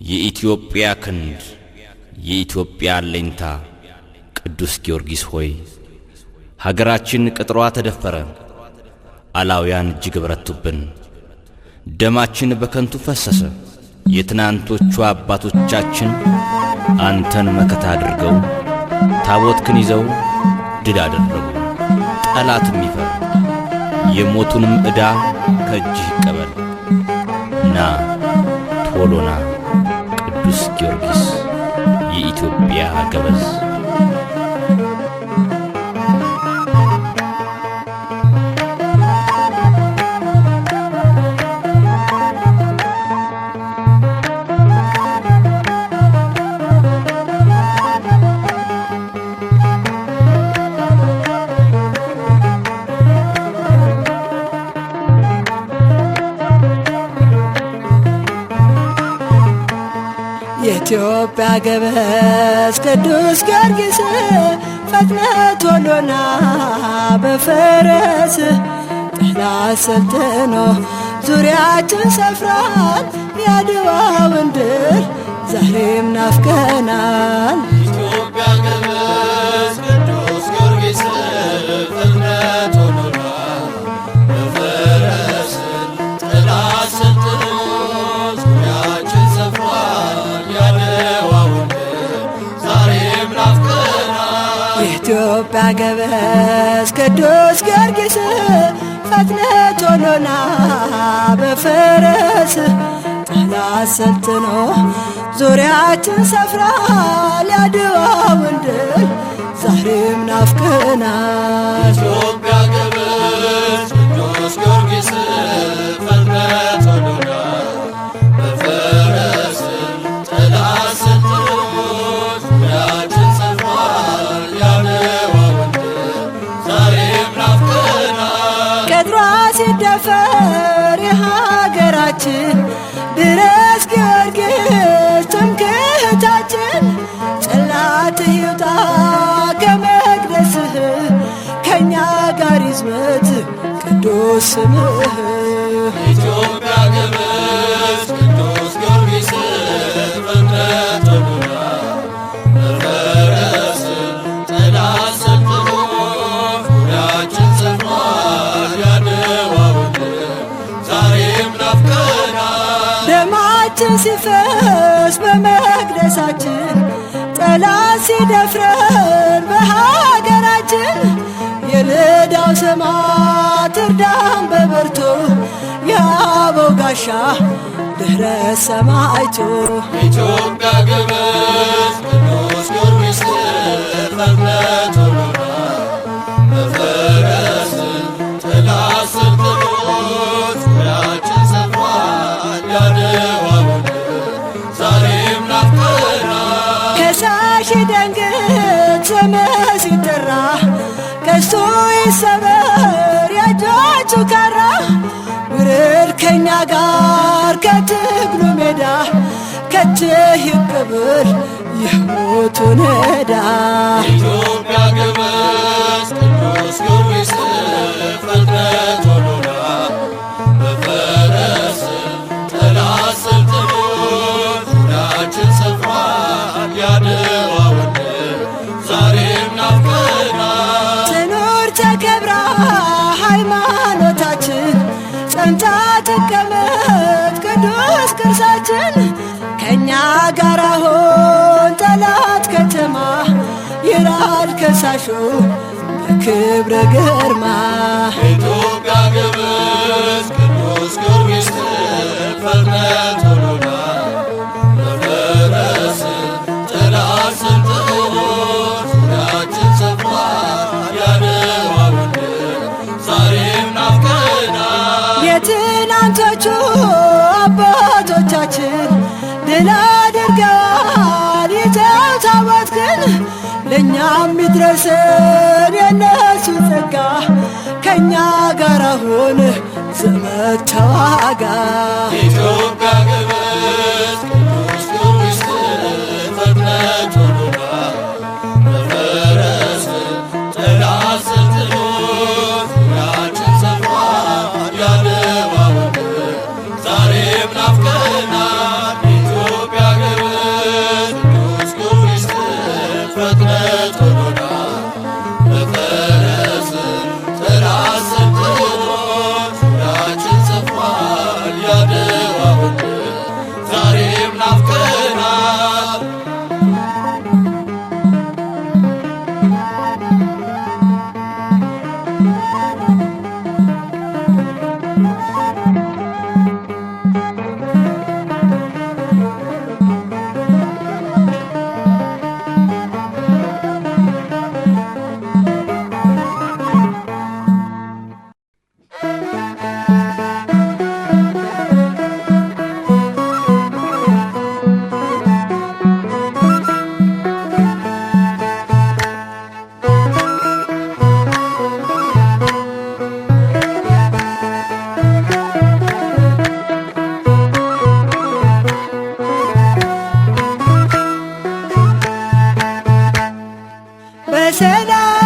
የኢትዮጵያ ክንድ የኢትዮጵያ አለኝታ ቅዱስ ጊዮርጊስ ሆይ ሀገራችን ቅጥሯ ተደፈረ፣ አላውያን እጅግ በረቱብን። ደማችን በከንቱ ፈሰሰ። የትናንቶቹ አባቶቻችን አንተን መከታ አድርገው ታቦትክን ይዘው ድል አደረጉ። ጠላትም ይፈር፣ የሞቱንም ዕዳ ከእጅህ ይቀበል። ና ቶሎና ቅዱስ ጊዮርጊስ የኢትዮጵያ ገበዝ። የኢትዮጵያ ገበዝ ቅዱስ ጊዮርጊስ ፈጥነህ ቶሎና በፈረስ ጠላት ሰልጥኖ ዙሪያችን ሰፍሯል። የአድዋውን ድል ዛሬም ናፍቀናል። የኢትዮጵያ ገበዝ ቅዱስ ጊዮርጊስ ፈጥነህ ቶሎና በፈረስ ጠላት ሰልጥኖ ዙሪያችን ሰፍሯል። የአድዋውን ድል ዛሬም ናፍቀናል። የኢትዮጵያ ገበዝ ቅዱስ ጊዮርጊስ ፈጥነህ ቶሎና በፈረስ ጠላት ሰልጥኖ ዙሪያችን ሰፍሯል። የአድዋውን ድል ዛሬም ናፍቀናል። የኢትዮጵያ ገበዝ ቅዱስ ጊዮርጊስ ፈጥነህ ቶሎና በፈረስ ጠላት ሰልጥኖ ዙሪያችን ሰፍሯል። የአድዋውን ድል ዛሬም ናፍቀናል። ቅጥሯ ሲደፈር የሀገራችን ድረስ ጊዮርጊስ ትምክህታችን ጠላትህ ይውጣ ከመቅደስህ ከእኛ ጋር ይዝመት ቅዱስ ስምህ። የኢትዮጵያ ገበዝ ቅዱስ ጊዮርጊስ ፈጥነህ ቶሎና በፈረስ ጠላት ሰልጥኖ ዙሪያችን ሰፍሯል። የአድዋውን ድል ዛሬም ናፍቀናል። ደማችን ሲፈስ በመቅደሳችን ጠላት ሲደፍረን በሀገራችን የልዳው ሰማዕት እርዳን በብርቱ የአበው ጋሻ ድኅረ ሰማዕቱ። የኢትዮጵያ ገበዝ ቅዱስ ጊዮርጊስ ፈጥነህ ቶሎና በፈረስ ጠላት ሰልጥኖ ዙሪያችን ሰፍሯል። የአድዋውን ድል ዛሬም ናፍቀናል። ከሳሽ ደንግጥ ስምህ ሲጠራ ቀስቱ ይሰበር የእጆቹ ካራ ውረድ ከእኛ ጋር ከትግሉ ሜዳ ከእጅህ ይቀበል የሞቱን ዕዳ። የኢትዮጵያ ገበዝ ቅዱስ ጊዮርጊስ ፈጥነህ ቶሎና በፈረስ ጠላት ሰልጥኖ ዙሪያችን ሰፍሯል። የአድዋውን ድል ዛሬም ናፍቀናል። ትኑር ተከብራ ሃይማኖታችን ጸንታ ትቀመጥ ቅዱስ ቅርሳችን። ከእኛ ጋር አሁን ጠላት ከተማ ይራድ ከሳሹ በክብረ ግርማ። የኢትዮጵያ ገበዝ ቅዱስ ጊዮርጊስ ፈጥነህ ቶሎና በፈረስ ጠላት ሰልጥኖ ዙሪያችን ሰፍሯል። የአድዋውን ድል ዛሬም ናፍቀናል። የትናንቶቹ አባቶቻችን ድል አድርገዋል ይዘው ታቦትክን። ለእኛም ይድረሰን የነሱ ጸጋ ከእኛ ጋር አሁን ዘመድ ተዋጋ። የኢትዮጵያ ገበዝ ቅዱስ ጊዮርጊስ ፈጥነህ ቶሎና በፈረስ ጠላት ሰልጥኖ ዙሪያችን ሰፍሯል። የአድዋውን ድል ዛሬም ናፍቀናል። የኢትዮጵያ ይናፍቀናል። በሰላም